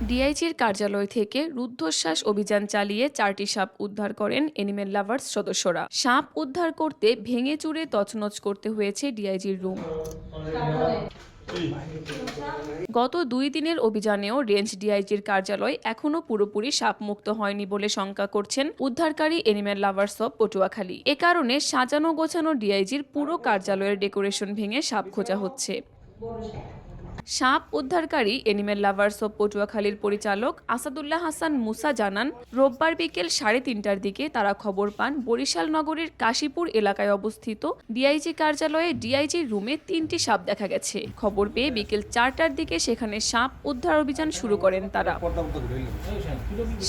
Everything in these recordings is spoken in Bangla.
ডিআইজির কার্যালয় থেকে রুদ্ধশ্বাস অভিযান চালিয়ে 4টি সাপ উদ্ধার করেন এনিমেল লাভার্স সদস্যরা। সাপ উদ্ধার করতে ভেঙে চুরে তছনছ করতে হয়েছে ডিআইজির রুম। গত 2 দিনের অভিযানেও রেঞ্জ ডিআইজির কার্যালয় এখনো পুরোপুরি সাপমুক্ত হয়নি বলে শঙ্কা করছেন উদ্ধারকারী এনিমেল লাভার্স অব পটুয়াখালী। এ কারণে সাজানো গোছানো ডিআইজির পুরো কার্যালয়ের ডেকোরেশন ভেঙে সাপ খোঁজা হচ্ছে। সাপ উদ্ধারকারী এনিমেল লাভার্স অব পটুয়াখালীর পরিচালক আসাদুল্লাহ হাসান মুসা জানান, রোববার বিকেল 3:30টার দিকে তারা খবর পান বরিশাল নগরীর কাশীপুর এলাকায় অবস্থিত ডিআইজি কার্যালয়ে ডিআইজির রুমে 3টি সাপ দেখা গেছে। খবর পেয়ে বিকেল 4টার দিকে সেখানে সাপ উদ্ধার অভিযান শুরু করেন তারা।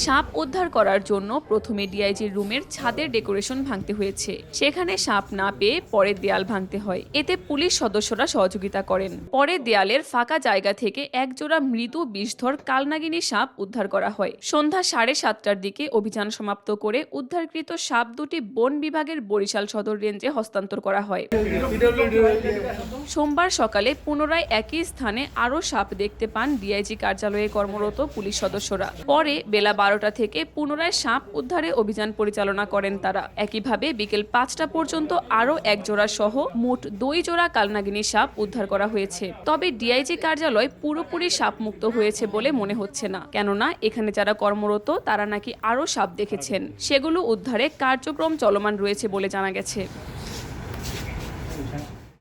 সাপ উদ্ধার করার জন্য প্রথমে ডিআইজির রুমের ছাদের ডেকোরেশন ভাঙতে হয়েছে। সেখানে সাপ না পেয়ে পরে দেয়াল ভাঙতে হয়। এতে পুলিশ সদস্যরা সহযোগিতা করেন। পরে দেয়ালের ফাঁকা জায়গা থেকে একজোড়া মৃদু বিষধর কালনাগিনী সাপ উদ্ধার করা হয়। সন্ধ্যা 7:30টার দিকে অভিযান সমাপ্ত করে উদ্ধারকৃত সাপ দুটি বন বিভাগের বরিশাল সদর রেঞ্জে হস্তান্তর করা হয়। সোমবার সকালে পুনরায় একই স্থানে আরও সাপ দেখতে পান ডিআইজি কার্যালয়ে কর্মরত পুলিশ সদস্যরা। পরে বেলা 12টা থেকে পুনরায় সাপ উদ্ধারে অভিযান পরিচালনা করেন তারা। একইভাবে বিকেল 5টা পর্যন্ত আরও এক জোড়া সহ মোট 2 জোড়া কালনাগিনী সাপ উদ্ধার করা হয়েছে। তবে ডিআইজি কার্যালয় পুরোপুরি সাপমুক্ত হয়েছে বলে মনে হচ্ছে না, কেননা এখানে যারা কর্মরত তারা নাকি আরও সাপ দেখেছেন। সেগুলো উদ্ধারে কার্যক্রম চলমান রয়েছে বলে জানা গেছে।